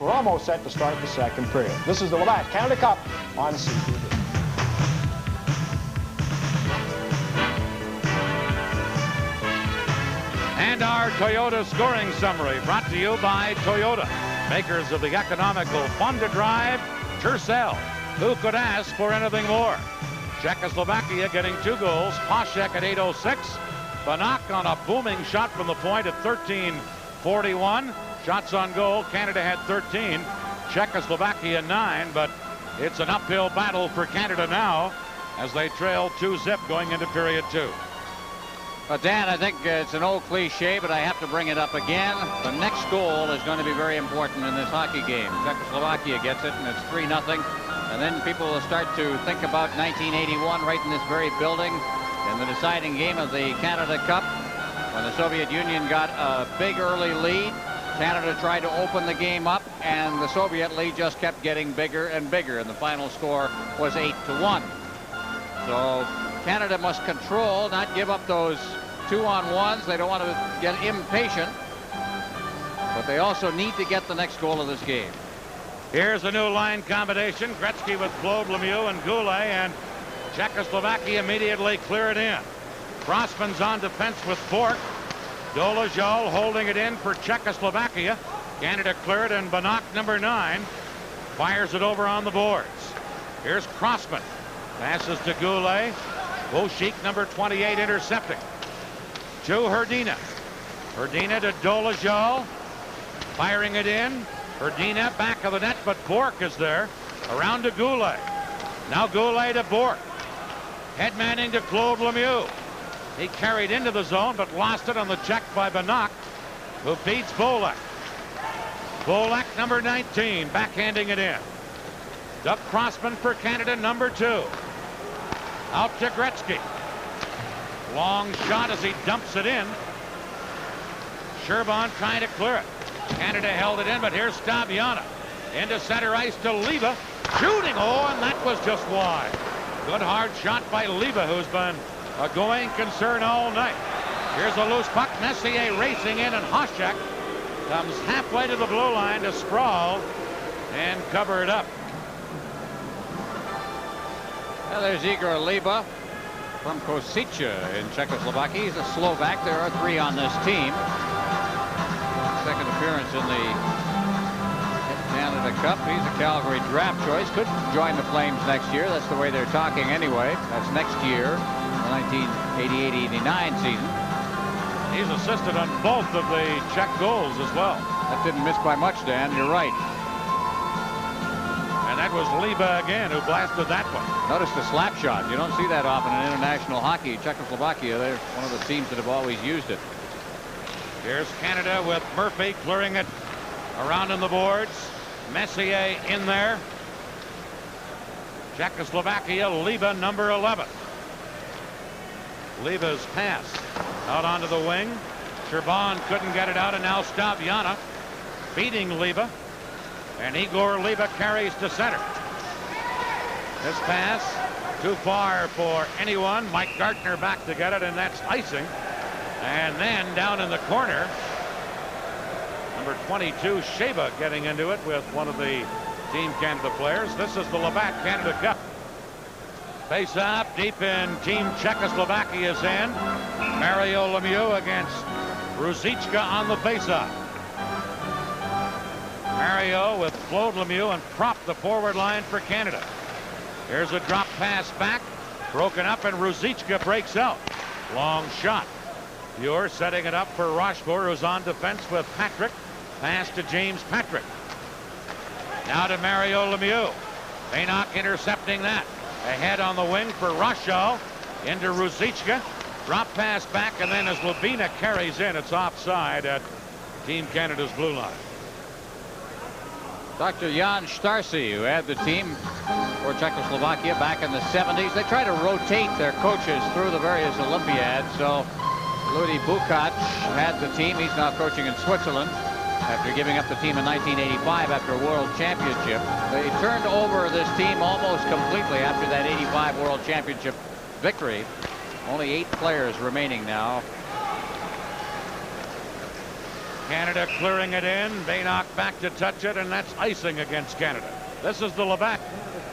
We're almost set to start the second period. This is the Labatt Canada Cup on CTV. And our Toyota scoring summary brought to you by Toyota, makers of the economical, fun-to-drive Tercel. Who could ask for anything more? Czechoslovakia getting 2 goals. Poshek at 8:06. Banach on a booming shot from the point at 13:41. Shots on goal. Canada had 13. Czechoslovakia 9. But it's an uphill battle for Canada now as they trail 2-0 going into period 2. Well, Dan, I think it's an old cliche, but I have to bring it up again. The next goal is going to be very important in this hockey game. Czechoslovakia gets it, and it's 3-0. And then people will start to think about 1981 right in this very building in the deciding game of the Canada Cup. When the Soviet Union got a big early lead, Canada tried to open the game up, and the Soviet lead just kept getting bigger and bigger, and the final score was 8-1. So Canada must control, not give up those 2-on-1s. They don't want to get impatient, but they also need to get the next goal of this game. Here's a new line combination. Gretzky with Claude Lemieux and Goulet, and Czechoslovakia immediately clear it in. Crossman's on defense with Bourque. Dolezal holding it in for Czechoslovakia. Canada cleared, and Banach, number 9, fires it over on the boards. Here's Crossman. Passes to Goulet. Boshik, number 28, intercepting. To Hrdina. Hrdina to Dolezal. Firing it in. Hrdina back of the net, but Bourque is there. Around to Goulet. Now Goulet to Bourque. Headmanning to Claude Lemieux. He carried into the zone, but lost it on the check by Banach, who feeds Bolek. Bolek, number 19, backhanding it in. Doug Crossman for Canada, number 2. Out to Gretzky. Long shot as he dumps it in. Sherban trying to clear it. Canada held it in, but here's Stabiana. Into center ice to Leva. Shooting, oh, and that was just wide. Good hard shot by Leva, who's been a going concern all night. Here's a loose puck. Messier racing in, and Hasek comes halfway to the blue line to sprawl and cover it up. Well, there's Igor Leva from Kosice in Czechoslovakia. He's a Slovak. There are 3 on this team. Second appearance in the Canada Cup. He's a Calgary draft choice. Could join the Flames next year. That's the way they're talking anyway. That's next year, the 1988-89 season. He's assisted on both of the Czech goals as well. That didn't miss by much, Dan. You're right. And that was Leva again who blasted that one. Notice the slap shot. You don't see that often in international hockey. Czechoslovakia, they're one of the teams that have always used it. Here's Canada with Murphy clearing it around on the boards. Messier in there. Czechoslovakia, Leva, number 11. Leva's pass out onto the wing. Sherban couldn't get it out, and now Stabiana beating Leva. And Igor Leva carries to center. This pass too far for anyone. Mike Gartner back to get it, and that's icing. And then down in the corner, number 22, Sheba, getting into it with one of the Team Canada players. This is the Labatt Canada Cup. Face off deep in Team Czechoslovakia's end. Mario Lemieux against Ruzicka on the face-off. Mario with Claude Lemieux and prop the forward line for Canada. Here's a drop pass back. Broken up, and Ruzicka breaks out. Long shot. Muir setting it up for Rochefort, who's on defense with Patrick. Pass to James Patrick. Now to Mario Lemieux. Baynock intercepting that. Ahead on the wing for Rochal. Into Ruzicka. Drop pass back, and then as Labina carries in, it's offside at Team Canada's blue line. Dr. Jan Starcy, who had the team for Czechoslovakia back in the 70s. They try to rotate their coaches through the various Olympiads. So Ludi Bukac had the team. He's now coaching in Switzerland after giving up the team in 1985 after a World Championship. They turned over this team almost completely after that 85 World Championship victory. Only 8 players remaining now. Canada clearing it in. Baynock back to touch it, and that's icing against Canada. This is the Labatt.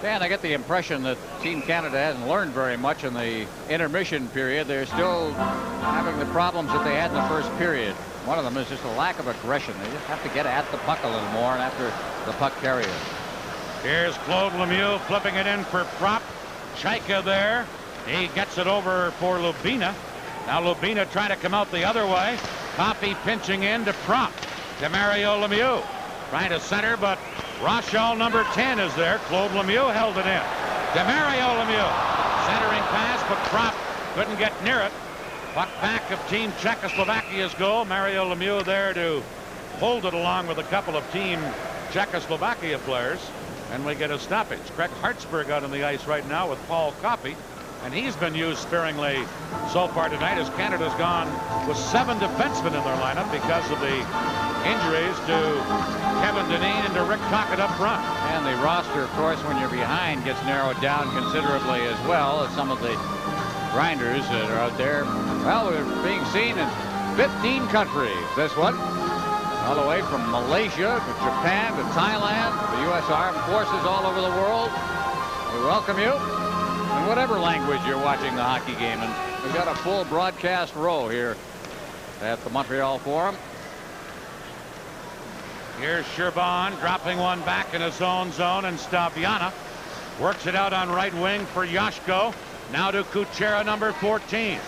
Dan, I get the impression that Team Canada hasn't learned very much in the intermission period. They're still having the problems that they had in the first period. One of them is just a lack of aggression. They just have to get at the puck a little more and after the puck carrier. Here's Claude Lemieux flipping it in for Prop. Chaika there. He gets it over for Lubina. Now Lubina trying to come out the other way. Coffey pinching in to Prop. To Mario Lemieux. Trying to center, but Rochelle, number 10, is there. Claude Lemieux held it in. To Mario Lemieux. Centering pass, but Prop couldn't get near it. Puck back of Team Czechoslovakia's goal. Mario Lemieux there to hold it along with a couple of Team Czechoslovakia players. And we get a stoppage. Craig Hartsburg out on the ice right now with Paul Coffey. And he's been used sparingly so far tonight as Canada's gone with 7 defensemen in their lineup because of the injuries to Kevin Dineen and to Rick Tocchet up front. And the roster, of course, when you're behind, gets narrowed down considerably as well as some of the grinders that are out there. Well, we're being seen in 15 countries. This one, all the way from Malaysia to Japan to Thailand, the U.S. Armed Forces all over the world. We welcome you in whatever language you're watching the hockey game. And we've got a full broadcast row here at the Montreal Forum. Here's Sherban dropping one back in his own zone, and Staviana works it out on right wing for Yashko. Now to Kuchera, number 14.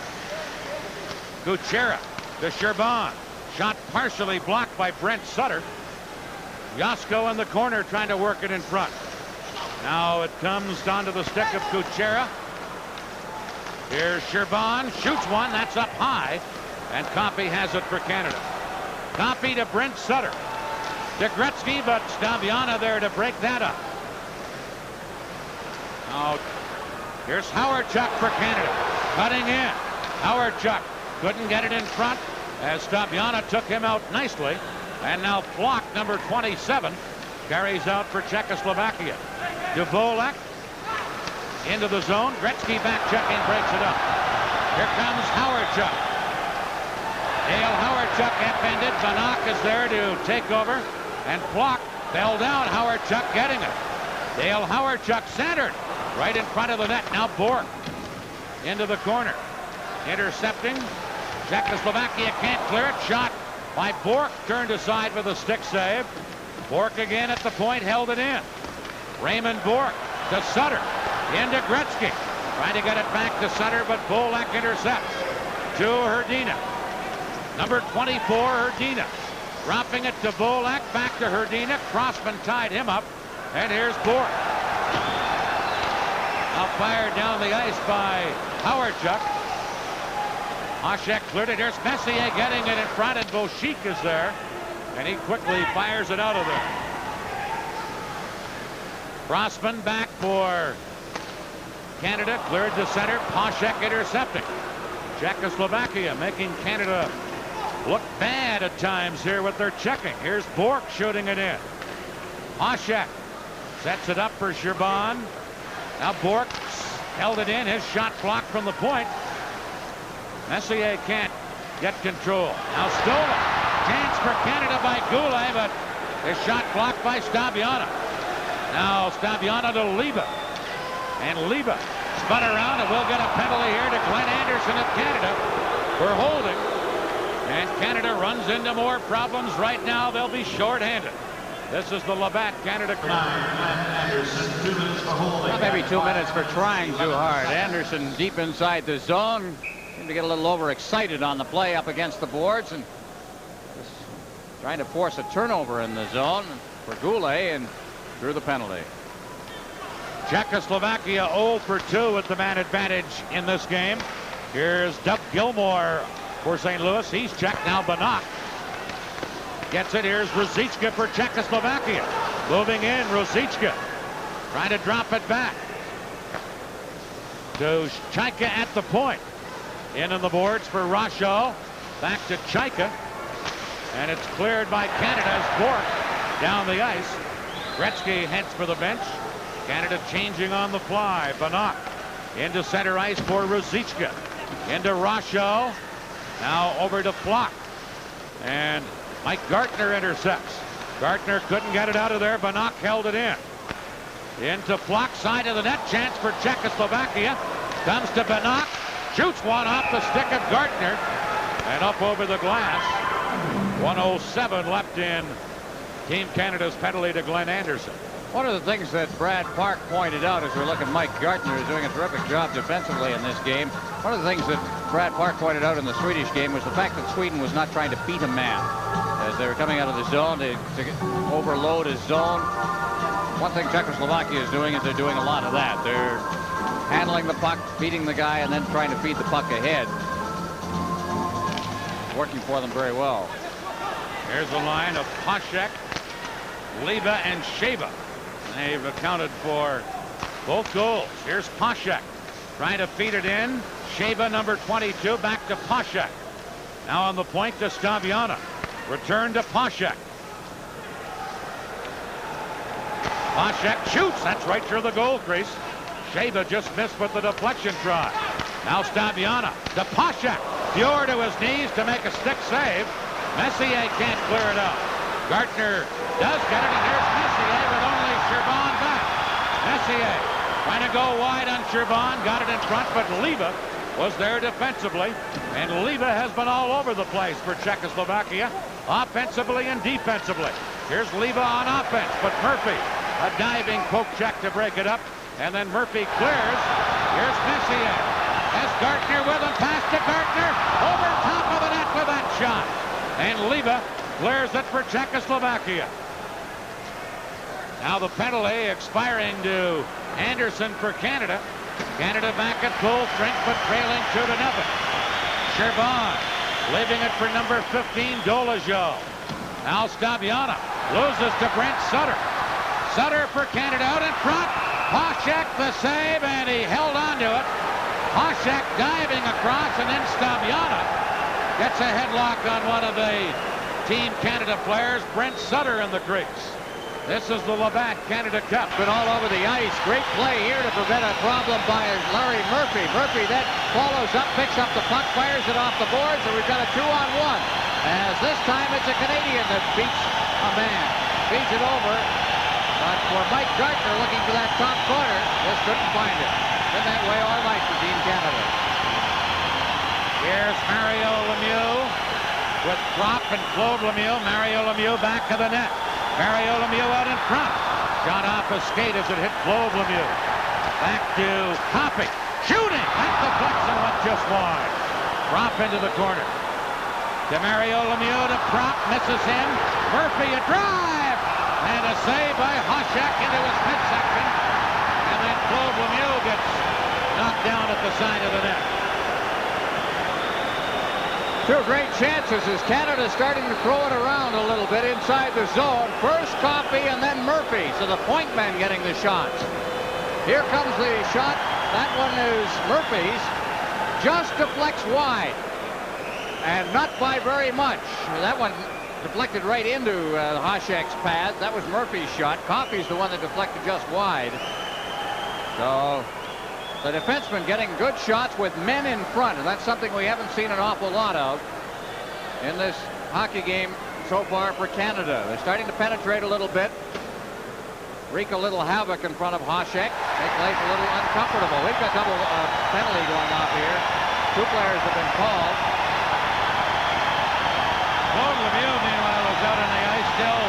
Kuchera to Sherban. Shot partially blocked by Brent Sutter. Yashko in the corner trying to work it in front. Now it comes down to the stick of Kuchera. Here's Sherban. Shoots one. That's up high. And Coffey has it for Canada. Coffey to Brent Sutter. To Gretzky, but Staviana there to break that up. Now, here's Howardchuk for Canada. Cutting in. Howardchuk couldn't get it in front as Staviana took him out nicely. And now Flock, number 27, carries out for Czechoslovakia. To Volek. Into the zone. Gretzky back checking, breaks it up. Here comes Howardchuk. Dale Howardchuk upended. Banach is there to take over. And Flock fell down. Howardchuk getting it. Dale Howardchuk centered right in front of the net. Now Bork into the corner. Intercepting. Czechoslovakia can't clear it. Shot by Bork. Turned aside with a stick save. Bork again at the point. Held it in. Raymond Bork to Sutter. Into Gretzky. Trying to get it back to Sutter, but Bolek intercepts. To Hrdina. Number 24, Hrdina. Dropping it to Bolek. Back to Hrdina. Crossman tied him up. And here's Bork. Now fired down the ice by Howardchuk. Hasek cleared it. Here's Messier getting it in front, and Boshik is there. And he quickly fires it out of there. Crossman back for Canada. Cleared to center. Hasek intercepting. Czechoslovakia making Canada look bad at times here with their checking. Here's Bork shooting it in. Hasek sets it up for Sherban. Now Bork held it in. His shot blocked from the point. Messier can't get control. Now stolen. Chance for Canada by Goulet, but his shot blocked by Staviana. Now Staviana to Liba. And Liba spun around, and we'll get a penalty here to Glenn Anderson of Canada for holding. And Canada runs into more problems right now. They'll be shorthanded. This is the Labatt Canada club. Anderson, 2 minutes for holding. Well, maybe 2 minutes for trying too hard. Anderson deep inside the zone. Seemed to get a little overexcited on the play up against the boards and just trying to force a turnover in the zone for Goulet and drew the penalty. Czechoslovakia 0 for 2 with the man advantage in this game. Here's Doug Gilmour for St. Louis. He's checked. Now Banach gets it. Here's Ruzicka for Czechoslovakia. Moving in, Ruzicka trying to drop it back to Chaika at the point. In on the boards for Rochelle. Back to Chaika. And it's cleared by Canada's Bork down the ice. Gretzky heads for the bench. Canada changing on the fly. Banach into center ice for Ruzicka. Into Rochelle. Now over to Flock. And Mike Gartner intercepts. Gartner couldn't get it out of there. Banach held it in. Into Flock, side of the net. Chance for Czechoslovakia. Comes to Banach. Shoots one off the stick of Gartner. And up over the glass. 1:07 left in Team Canada's penalty to Glenn Anderson. One of the things that Brad Park pointed out as we're looking, Mike Gartner is doing a terrific job defensively in this game. One of the things that Brad Park pointed out in the Swedish game was the fact that Sweden was not trying to beat a man. As they were coming out of the zone, to overload his zone. One thing Czechoslovakia is doing is they're doing a lot of that. They're handling the puck, beating the guy, and then trying to feed the puck ahead. Working for them very well. Here's the line of Hasek, Leva, and Sheba. They've accounted for both goals. Here's Hasek trying to feed it in. Sheba, number 22, back to Hasek. Now on the point to Staviana. Return to Hasek. Hasek shoots. That's right through the goal crease. Sheba just missed with the deflection try. Now Staviana to Hasek. Fjord to his knees to make a stick save. Messier can't clear it out. Gartner does get it, and here's Messier with only Sherban back. Messier trying to go wide on Sherban, got it in front, but Leva was there defensively, and Leva has been all over the place for Czechoslovakia, offensively and defensively. Here's Leva on offense, but Murphy, a diving poke check to break it up, and then Murphy clears. Here's Messier. Has Gartner with him, pass to Gartner, over top of the net with that shot. And Leva clears it for Czechoslovakia. Now the penalty expiring to Anderson for Canada. Canada back at full strength, but trailing 2-0. Sherban leaving it for number 15, Dolezal. Now Staviana loses to Brent Sutter. Sutter for Canada out in front. Hasek the save, and he held on to it. Hasek diving across, and then Staviana gets a headlock on one of the Team Canada players, Brent Sutter, in the crease. This is the Labatt Canada Cup. Been all over the ice. Great play here to prevent a problem by Larry Murphy. Murphy then follows up, picks up the puck, fires it off the boards, and we've got a 2-on-1. As this time it's a Canadian that beats a man. Feeds it over. But for Mike Gartner looking for that top corner, just couldn't find it. Been that way all night for Team Canada. Here's Mario Lemieux with Kropp and Claude Lemieux. Mario Lemieux back to the net. Mario Lemieux out in front. Shot off a skate as it hit Claude Lemieux. Back to Coffey. Shooting! That deflection went just wide. Kropp into the corner. To Mario Lemieux to Kropp. Misses him. Murphy a drive! And a save by Hasek into his midsection. And then Claude Lemieux gets knocked down at the side of the net. Two great chances as Canada starting to throw it around a little bit inside the zone. First Coffey and then Murphy. So the point men getting the shots. Here comes the shot. That one is Murphy's. Just deflects wide. And not by very much. That one deflected right into Hasek's pad. That was Murphy's shot. Coffey's the one that deflected just wide. So the defenseman getting good shots with men in front, and that's something we haven't seen an awful lot of in this hockey game so far for Canada. They're starting to penetrate a little bit, wreak a little havoc in front of Hasek, make life a little uncomfortable. We've got double penalty going off here. Two players have been called. Claude Lemieux, meanwhile, is out on the ice, still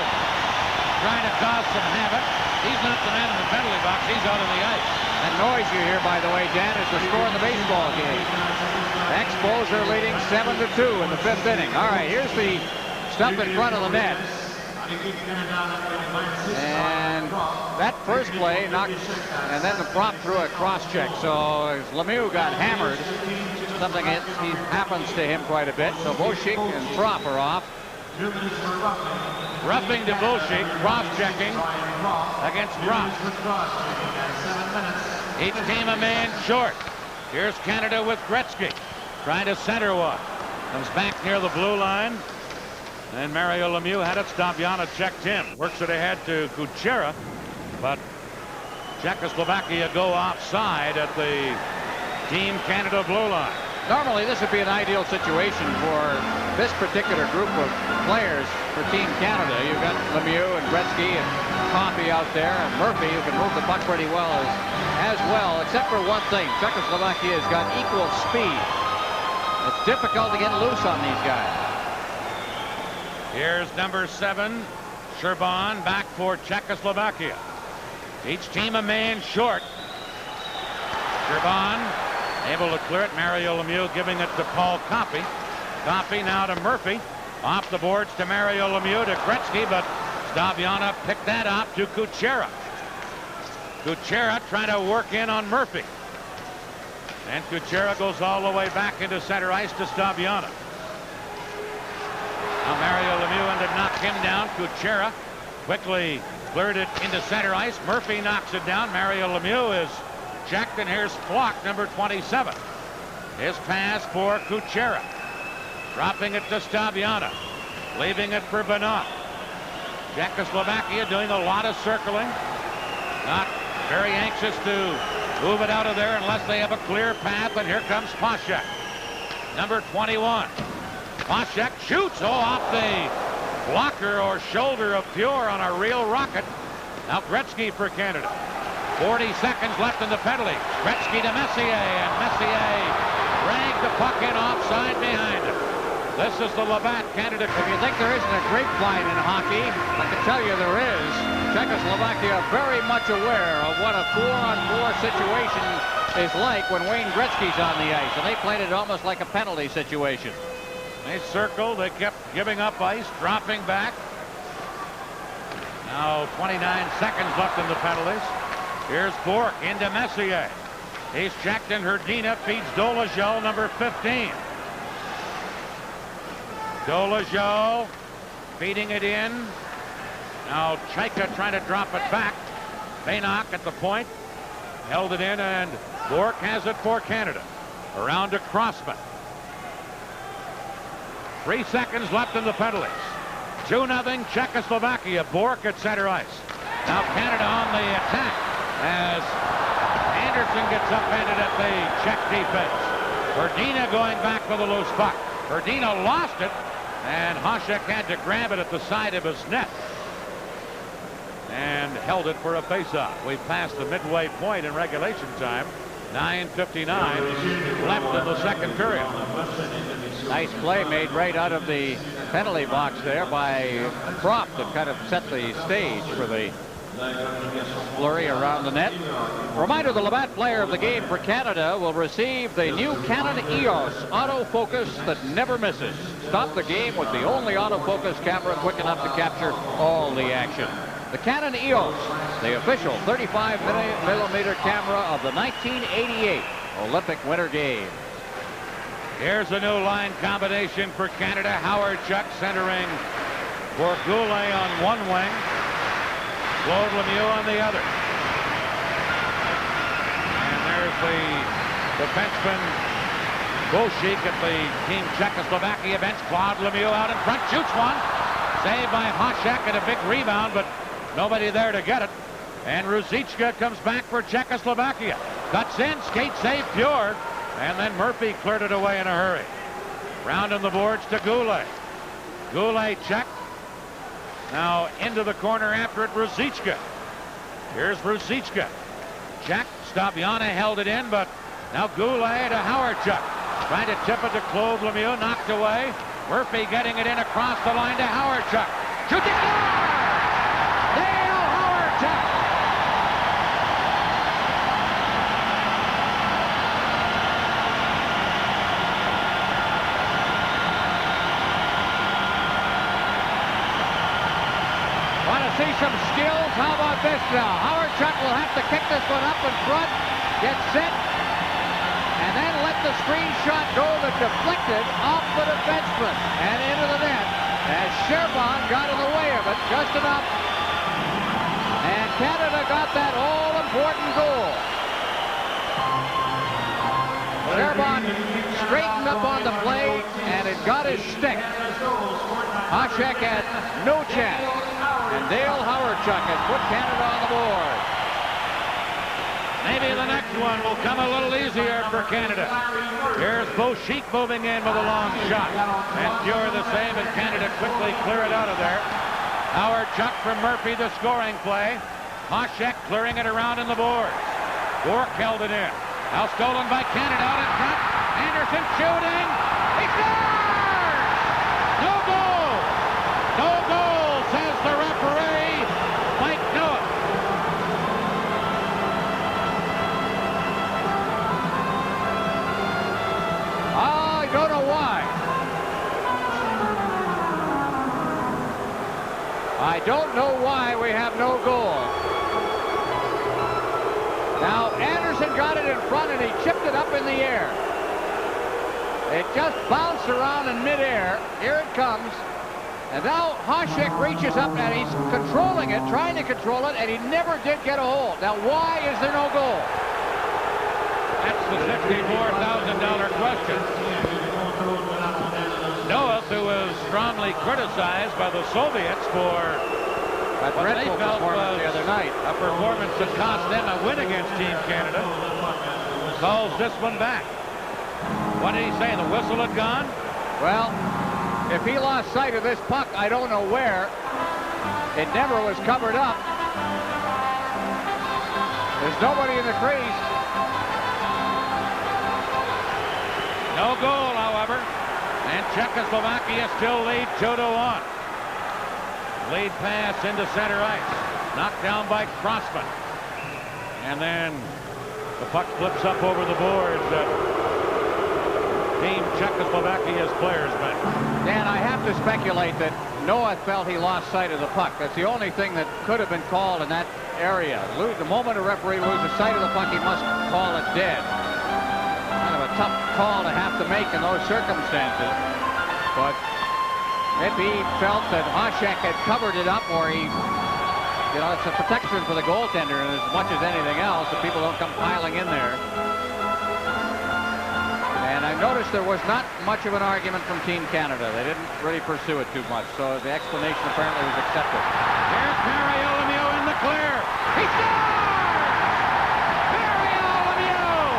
trying to cause some havoc. He's not the man in the penalty box. He's out on the ice. That noise you hear, by the way, Dan, is the score in the baseball game. Expos are leading 7-2 in the fifth inning. All right, here's the stuff in front of the net. And that first play knocked, and then the prop threw a cross-check. So Lemieux got hammered, something that happens to him quite a bit. So Boschik and Prop are off. Roughing to Boschik, cross-checking against Prop. Each team a man short. Here's Canada with Gretzky trying to center one. Comes back near the blue line. And Mario Lemieux had it. Staviana checked him. Works it ahead to Kuchera. But Czechoslovakia go offside at the Team Canada blue line. Normally this would be an ideal situation for this particular group of players for Team Canada, you've got Lemieux and Gretzky and Coffey out there, and Murphy, who can move the puck pretty well as well, except for one thing. Czechoslovakia has got equal speed. It's difficult to get loose on these guys. Here's number 7, Sherban, back for Czechoslovakia. Each team a man short. Sherban able to clear it. Mario Lemieux giving it to Paul Coffey. Coffey now to Murphy. Off the boards to Mario Lemieux to Gretzky, but Staviana picked that up to Kuchera. Kuchera trying to work in on Murphy. And Kuchera goes all the way back into center ice to Staviana. Now Mario Lemieux ended up knock him down. Kuchera quickly cleared it into center ice. Murphy knocks it down. Mario Lemieux is checked, and here's Flock, number 27. His pass for Kuchera. Dropping it to Staviana. Leaving it for Benoit. Czechoslovakia doing a lot of circling. Not very anxious to move it out of there unless they have a clear path, and here comes Poshek. Number 21. Poshek shoots off the blocker or shoulder of Pure on a real rocket. Now Gretzky for Canada. 40 seconds left in the penalty. Gretzky to Messier, and Messier dragged the puck in offside behind him. This is the Labatt Canada. If you think there isn't a grapevine in hockey, I can tell you there is. Czechoslovakia very much aware of what a 4-on-4 situation is like when Wayne Gretzky's on the ice, and they played it almost like a penalty situation. They circled. They kept giving up ice, dropping back. Now 29 seconds left in the penalties. Here's Bourque into Messier. He's checked, and Hrdina feeds Dolezal, number 15. Dolezal feeding it in. Now Chaika trying to drop it back. Baynock at the point. Held it in, and Bourque has it for Canada. Around to Crossman. 3 seconds left in the penalties. 2-0 Czechoslovakia. Bourque at center ice. Now Canada on the attack as Anderson gets upended at the Czech defense. Hrdina going back for the loose puck. Hrdina lost it, and Hasek had to grab it at the side of his net and held it for a faceoff. We passed the midway point in regulation time. 9:59 left in the second period. Nice play made right out of the penalty box there by Prop that kind of set the stage for the flurry around the net. Reminder, the Labatt player of the game for Canada will receive the new Canon EOS autofocus that never misses. Stop the game with the only autofocus camera quick enough to capture all the action. The Canon EOS, the official 35mm camera of the 1988 Olympic Winter Games. Here's a new line combination for Canada. Howard Chuck centering for Goulet on one wing. Claude Lemieux on the other. And there's the defenseman Bolshik at the Team Czechoslovakia bench. Claude Lemieux out in front, shoots one. Saved by Hasek, and a big rebound, but nobody there to get it. And Ruzicka comes back for Czechoslovakia. Cuts in, skate save Pure. And then Murphy cleared it away in a hurry. Round on the boards to Goulet. Goulet checked. Now into the corner after it, Ruzicka. Here's Ruzicka. Check. Staviana held it in, but now Goulet to Howardchuk. Trying to tip it to Claude Lemieux, knocked away. Murphy getting it in across the line to Howardchuk. Shooting score! Dale Howardchuk! See some skills. How about this now? Howardchuk will have to kick this one up in front, get set, and then let the screen shot go that deflected off the defenseman and into the net as Sherban got in the way of it just enough. And Canada got that all-important goal. Sherban straightened up on the play, and it got his stick. Hasek had no chance. And Dale Howardchuk has put Canada on the board. Maybe the next one will come a little easier for Canada. Here's Beauchic moving in with a long shot. And Fuhr the same, and Canada quickly clear it out of there. Howard Chuck from Murphy, the scoring play. Hasek clearing it around in the boards. Bourque held it in. Now stolen by Canada out in front. Anderson shooting. He scores! No goal! No goal, says the referee. Mike Noah. I don't know why. I don't know why we have no goal. Now Anderson got it in front and he chipped it up in the air. It just bounced around in midair. Here it comes. And now Hasek reaches up and he's controlling it, trying to control it, and he never did get a hold. Now why is there no goal? That's the $64,000 question. Noah, who was strongly criticized by the Soviets for what they felt was the other night, a performance that cost them a win against Team Canada, calls this one back. What did he say? The whistle had gone? Well, if he lost sight of this puck, I don't know where. It never was covered up. There's nobody in the crease. No goal, however. And Czechoslovakia still lead 2-1. Lead pass into center ice. Knocked down by Crossman. And then the puck flips up over the boards. Team Czechoslovakia's players bench. Dan, I have to speculate that Noah felt he lost sight of the puck. That's the only thing that could have been called in that area. The moment a referee loses sight of the puck, he must call it dead. Kind of a tough call to have to make in those circumstances. But if he felt that Hasek had covered it up, or he, you know, it's a protection for the goaltender and as much as anything else, that people don't come piling in there. And I noticed there was not much of an argument from Team Canada. They didn't really pursue it too much, so the explanation apparently was accepted. Here's Mario Lemieux in the clear. He scores! Mario Lemieux!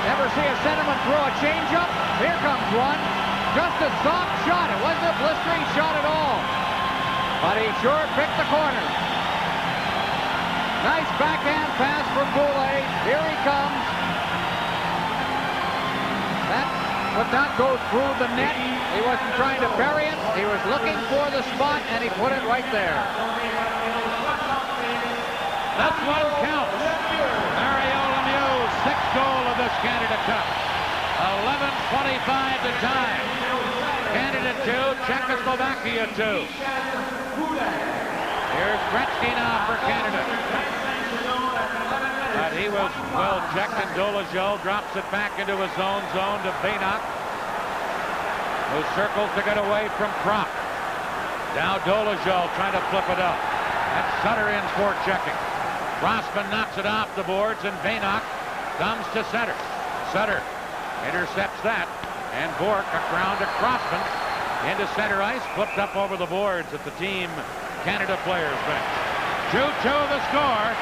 Never see a centerman throw a changeup? Here comes one. Just a soft shot. It wasn't a blistering shot at all. But he sure picked the corner. Nice backhand pass from Goulet. Here he comes. That would not go through the net. He wasn't trying to bury it. He was looking for the spot, and he put it right there. That's one count. Mario Lemieux, sixth goal of this Canada Cup. 11:25 to time. Canada 2, Czechoslovakia 2. Here's Gretzky now for Canada. But he was well checked, and Dolezal drops it back into his own zone to Bénac, who circles to get away from Propp. Now Dolezal trying to flip it up. That's Sutter in for checking. Crossman knocks it off the boards, and Bénac comes to center. Sutter intercepts that, and Bourque around to Crossman into center ice, flipped up over the boards at the Team Canada players bench. 2-2 the score.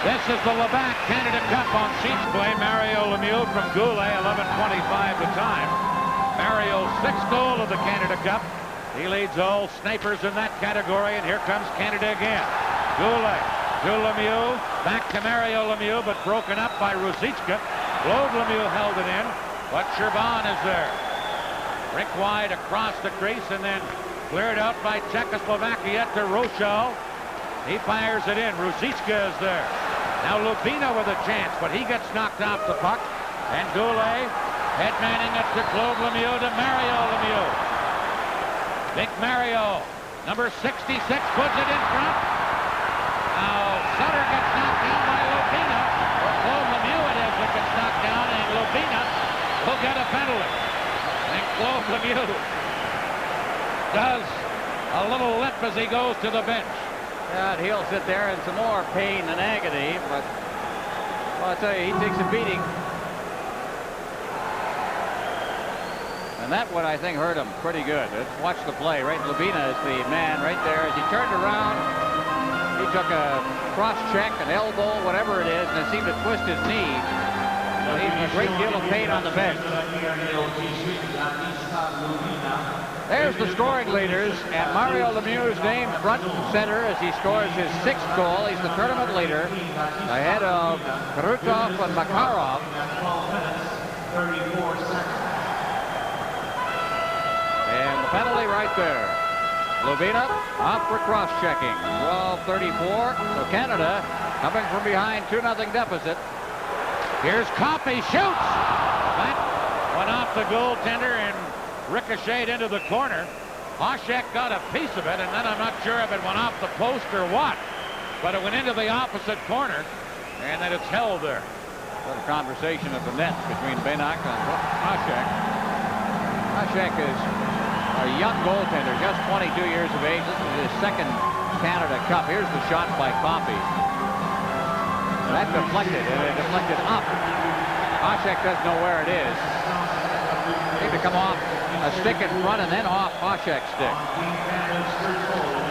This is the Labatt Canada Cup on seats play. Mario Lemieux from Goulet, 11:25 the time. Mario's sixth goal of the Canada Cup. He leads all snipers in that category, and here comes Canada again. Goulet to Lemieux, back to Mario Lemieux, but broken up by Ruzicka. Claude Lemieux held it in, but Sherban is there. Rink wide across the crease, and then cleared out by Czechoslovakia to Rochal. He fires it in. Ruzicka is there. Now Lubina with a chance, but he gets knocked off the puck. And Goulet headmanning it to Claude Lemieux to Mario Lemieux. Big Mario, number 66, puts it in front. Now Sutter gets knocked down by Lubina. Or Claude Lemieux it is that gets knocked down, and Lubina will get a penalty. And Claude Lemieux does a little lip as he goes to the bench. Yeah, and he'll sit there in some more pain and agony, but well, I'll tell you, he takes a beating. And that one, I think, hurt him pretty good. Let's watch the play. Right, Labina is the man right there. As he turned around, he took a cross check, an elbow, whatever it is, and it seemed to twist his knee. So he's in a great deal of pain on the bench. There's the scoring leaders, and Mario Lemieux is named front and center as he scores his 6th goal. He's the tournament leader, ahead of Krutov and Makarov. 34 seconds. And the penalty right there. Lubina off for cross-checking. 12:34. So Canada coming from behind 2-0 deficit. Here's Coffey, shoots. That went off the goaltender and ricocheted into the corner. Hasek got a piece of it, and then I'm not sure if it went off the post or what. But it went into the opposite corner, and then it's held there. What a conversation at the net between Benak and Hasek. Hasek is a young goaltender, just 22 years of age. This is his 2nd Canada Cup. Here's the shot by Coffey. That deflected, and it deflected up. Hasek doesn't know where it is. Seemed to come off a stick in front and then off Hasek's stick.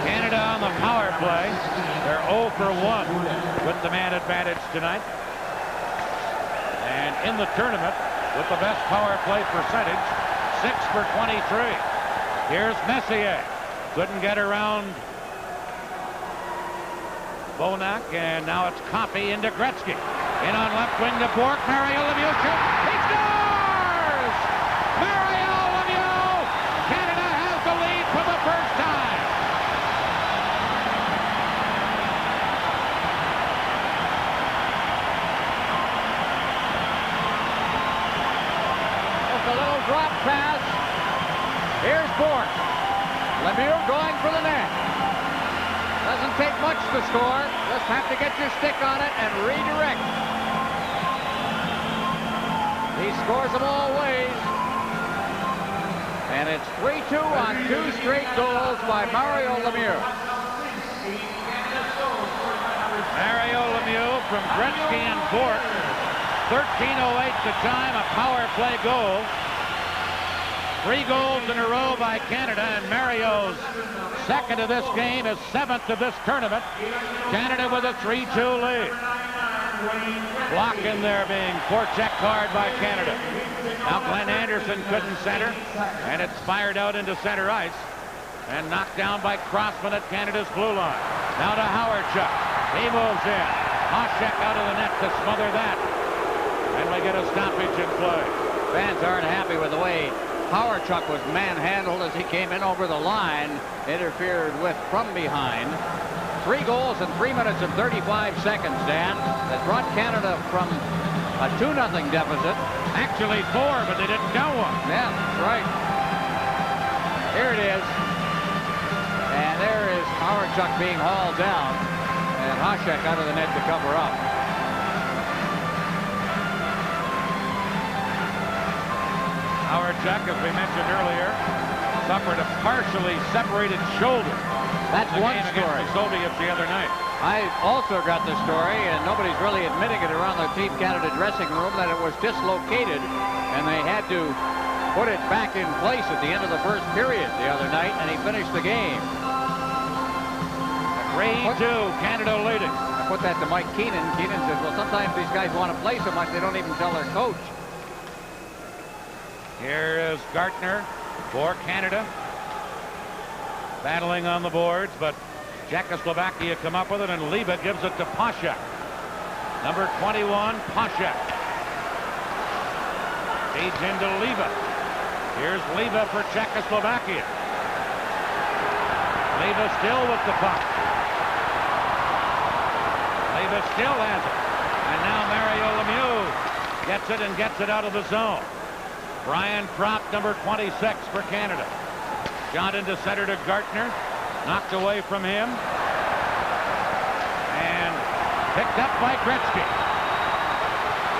Canada on the power play. They're 0 for 1 with the man advantage tonight. And in the tournament with the best power play percentage, 6 for 23. Here's Messier. Couldn't get around Bonak, and now it's Coffey into Gretzky. In on left wing to Bourque. Mario Lemieux shoots. He scores! Mario Lemieux! Canada has the lead for the first time. Just a little drop pass. Here's Bourque. Lemieux going for the net. Doesn't take much to score. Just have to get your stick on it and redirect. He scores them all ways. And it's 3-2 on 2 straight goals by Mario Lemieux. Mario Lemieux from Gretzky and Bourque. 13:08 the time, a power play goal. 3 goals in a row by Canada, and Mario's 2nd of this game, is 7th of this tournament. Canada with a 3-2 lead. Block in there being forechecked hard by Canada. Now Glenn Anderson couldn't center, and it's fired out into center ice and knocked down by Crossman at Canada's blue line. Now to Howardchuk. He moves in. Hasek out of the net to smother that. And we get a stoppage in play. Fans aren't happy with the way Howardchuk was manhandled as he came in over the line, interfered with from behind. 3 goals in 3 minutes and 35 seconds, Dan, that brought Canada from a 2-0 deficit. Actually 4, but they didn't go one. Yeah, right. Here it is. And there is Howardchuk being hauled down, and Hasek out of the net to cover up. Howardchuk, as we mentioned earlier, suffered a partially separated shoulder. That's one story. The Soviets the other night. I also got the story, and nobody's really admitting it around the Team Canada dressing room, that it was dislocated, and they had to put it back in place at the end of the first period the other night, and he finished the game. 3-2, Canada leading. I put that to Mike Keenan. Keenan says, well, sometimes these guys want to play so much they don't even tell their coach. Here is Gartner for Canada. Battling on the boards, but Czechoslovakia come up with it, and Liba gives it to Pasek. Number 21, Pasek. Feeds into Liba. Here's Liba for Czechoslovakia. Liba still with the puck. Liba still has it. And now Mario Lemieux gets it and gets it out of the zone. Brian Propp, number 26 for Canada. Shot into center to Gartner. Knocked away from him. And picked up by Gretzky.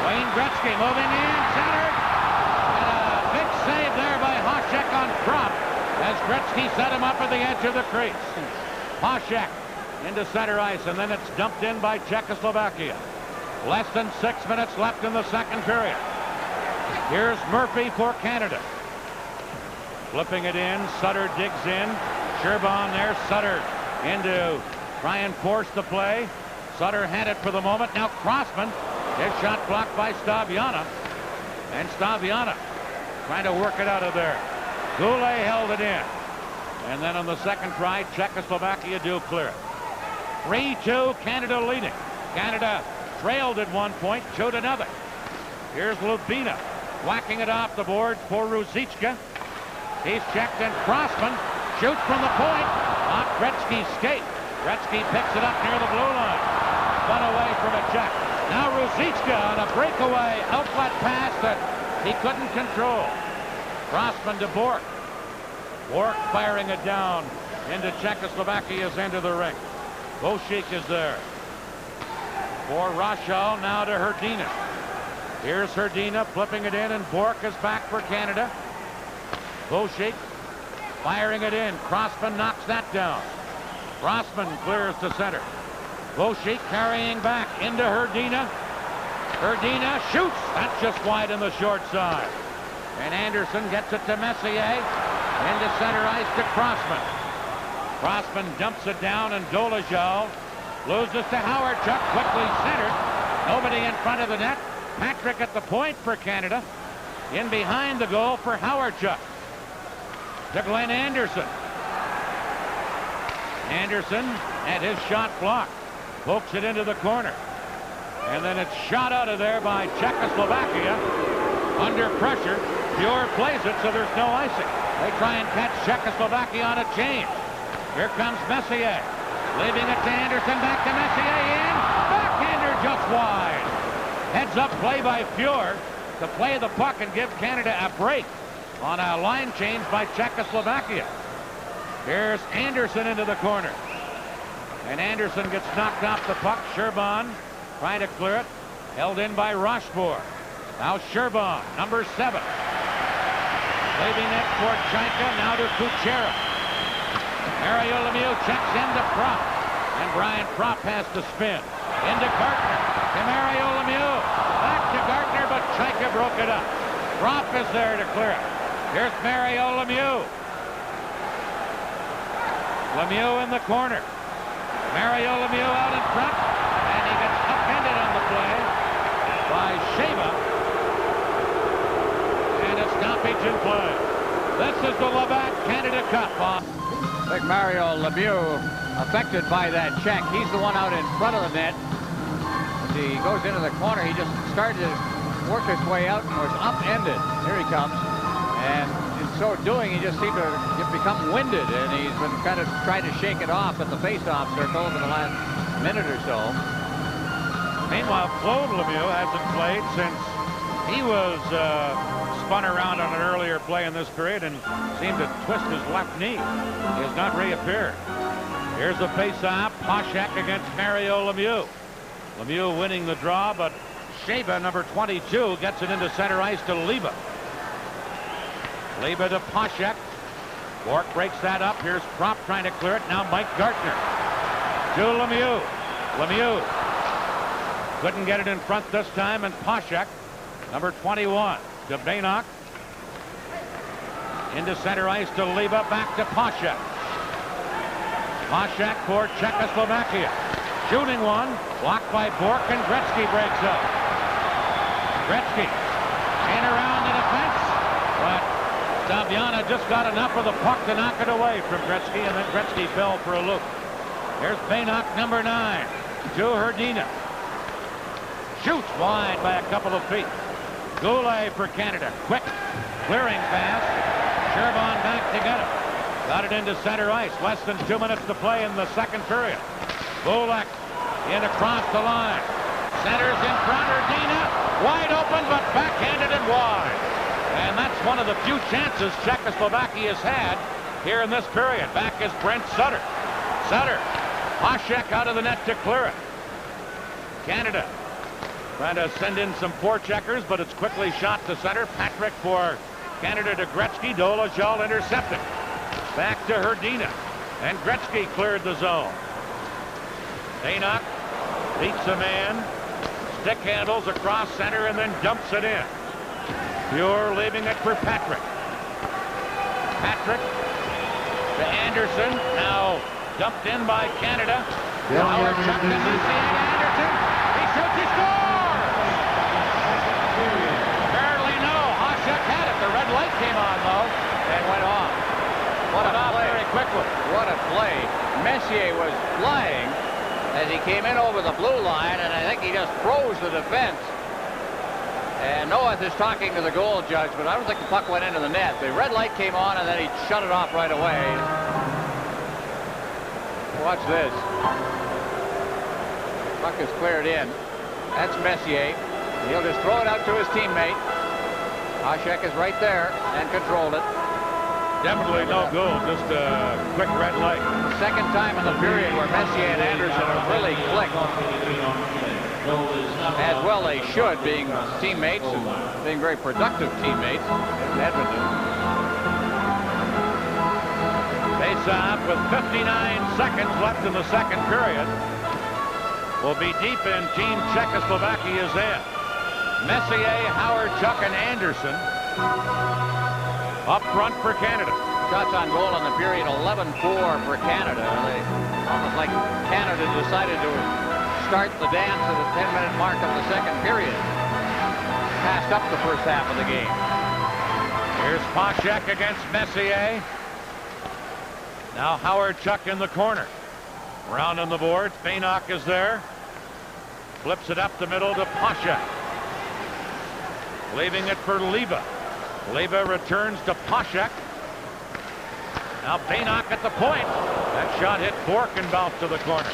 Wayne Gretzky moving in center. And a big save there by Hasek on Propp as Gretzky set him up at the edge of the crease. Hasek into center ice, and then it's dumped in by Czechoslovakia. Less than 6 minutes left in the second period. Here's Murphy for Canada. Flipping it in. Sutter digs in. Sherban there. Sutter in to try and force the play. Sutter had it for the moment. Now Crossman. His shot blocked by Staviana. And Staviana trying to work it out of there. Goulet held it in. And then on the second try, Czechoslovakia do clear it. 3-2, Canada leading. Canada trailed at one point, showed another. Here's Lubina whacking it off the board for Ruzicka. He's checked, and Crossman shoots from the point. Off Gretzky's skate. Gretzky picks it up near the blue line. Spun away from a check. Now Ruzicka on a breakaway outlet pass that he couldn't control. Crossman to Bork. Bork firing it down into Czechoslovakia's end of the ring. Bošík is there. For Rochal, now to Hrdina. Here's Hrdina flipping it in, and Bork is back for Canada. Bošík firing it in. Crossman knocks that down. Crossman clears to center. Bošík carrying back into Hrdina. Hrdina shoots. That's just wide on the short side. And Anderson gets it to Messier. Into center ice to Crossman. Crossman dumps it down, and Dolezal loses to Howardchuk. Quickly centered. Nobody in front of the net. Patrick at the point for Canada. In behind the goal for Howardchuk. To Glenn Anderson. Anderson had his shot blocked. Pokes it into the corner. And then it's shot out of there by Czechoslovakia. Under pressure. Pure plays it, so there's no icing. They try and catch Czechoslovakia on a change. Here comes Messier. Leaving it to Anderson. Back to Messier in. Backhander just wide. Heads up play by Fuhr to play the puck and give Canada a break on a line change by Czechoslovakia. Here's Anderson into the corner. And Anderson gets knocked off the puck. Sherban trying to clear it. Held in by Rochefort. Now Sherban, number 7. Leaving it for Chaika, now to Kucherov. Mario Lemieux checks into Propp. And Brian Propp has to spin. Into Gartner. To Mario Lemieux. Back to Gartner, but Chaika broke it up. Propp is there to clear it. Here's Mario Lemieux. Lemieux in the corner. Mario Lemieux out in front. And he gets upended on the play by Sheva. And a stoppage in play. This is the Labatt Canada Cup. Big Mario Lemieux affected by that check. He's the one out in front of the net. As he goes into the corner, he just started to work his way out and was upended. Here he comes. And in so doing, he just seemed to become winded, and he's been kind of trying to shake it off at the face-off circle over the last minute or so. Meanwhile, Claude Lemieux hasn't played since he was spun around on an earlier play in this period and seemed to twist his left knee. He has not reappeared. Here's the face-off. Poshak against Mario Lemieux. Lemieux winning the draw, but Sheva, number 22, gets it into center ice to Liba. Liba to Poshak. Bork breaks that up. Here's Propp trying to clear it. Now Mike Gartner to Lemieux. Lemieux couldn't get it in front this time, and Poshak, number 21, to Bainock. Into center ice to Liba. Back to Poshak. Poshak for Czechoslovakia. Shooting one. Blocked by Bork, and Gretzky breaks up. Gretzky in around the defense, but Staviana just got enough of the puck to knock it away from Gretzky, and then Gretzky fell for a loop. Here's Bainock, number 9, to Hrdina. Shoots wide by a couple of feet. Goulet for Canada. Quick clearing pass. Sherban back to get it. Got it into center ice. Less than 2 minutes to play in the second period. Bulak in across the line. Centers in front. Hrdina wide open, but backhanded and wide. And that's one of the few chances Czechoslovakia has had here in this period. Back is Brent Sutter. Sutter. Poshak out of the net to clear it. Canada trying to send in some forecheckers, but it's quickly shot to center. Patrick for Canada to Gretzky. Dolezal intercepted. Back to Hrdina. And Gretzky cleared the zone. Bainock beats a man. Stick handles across center and then dumps it in. Fuhr leaving it for Patrick. Patrick to Anderson. Now dumped in by Canada. Howard Chuck to Messier to Anderson. He shoots, he scores! Barely no. Hasek had it. The red light came on, though, and went off. What a play. Very quickly. What a play. Messier was flying as he came in over the blue line, and I think he just froze the defense. And Noeth is talking to the goal judge, but I don't think the puck went into the net. The red light came on, and then he shut it off right away. Watch this. Puck is cleared in. That's Messier. He'll just throw it out to his teammate. Hasek is right there and controlled it. Definitely no goal, just a quick red light. Second time in the period where Messier and Anderson have really clicked. As well they should, being teammates and being very productive teammates in Edmonton. Face-off with 59 seconds left in the second period. Will be deep in Team Czechoslovakia's end. Messier, Howard, Chuck, and Anderson up front for Canada. Shots on goal in the period, 11-4 for Canada. They almost like Canada decided to start the dance at the 10-minute mark of the second period. Passed up the first half of the game. Here's Hasek against Messier. Now Howard Chuck in the corner. Round on the boards. Baynock is there. Flips it up the middle to Hasek. Leaving it for Leba. Leba returns to Hasek. Now Baynock at the point. That shot hit Bork and bounced to the corner.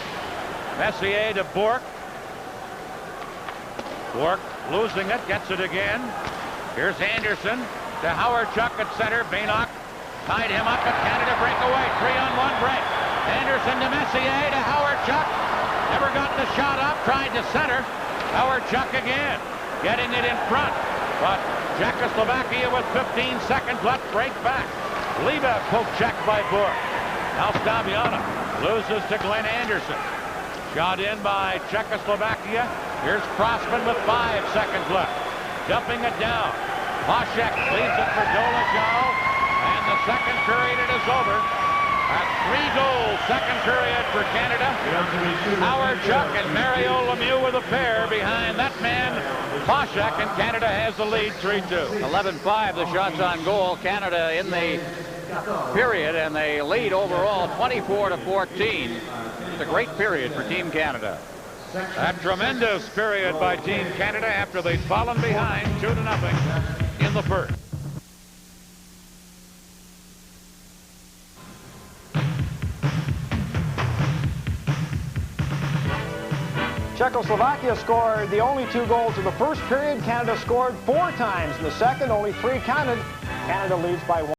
Messier to Bork. Bork losing it, gets it again. Here's Anderson to Howard Chuck at center. Baynock tied him up at Canada breakaway. 3-on-1 break. Anderson to Messier to Howard Chuck. Never got the shot up. Tried to center. Howard Chuck again. Getting it in front. But Czechoslovakia with 15 seconds left. Break back. Leba poke check by Bork. Now Staviana loses to Glenn Anderson. Shot in by Czechoslovakia. Here's Crossman with 5 seconds left. Dumping it down. Hasek leaves it for Dolezal. And the second period it is over. A 3-goal second period for Canada. Howard Chuck and Mario Lemieux with a pair behind that man, Hasek, and Canada has the lead 3-2. 11-5 the shots on goal. Canada in the period, and they lead overall 24-14. It's a great period for Team Canada. A tremendous period by Team Canada after they'd fallen behind 2-0 in the first. Czechoslovakia scored the only 2 goals in the first period. Canada scored 4 times in the second, only 3 counted. Canada leads by 1.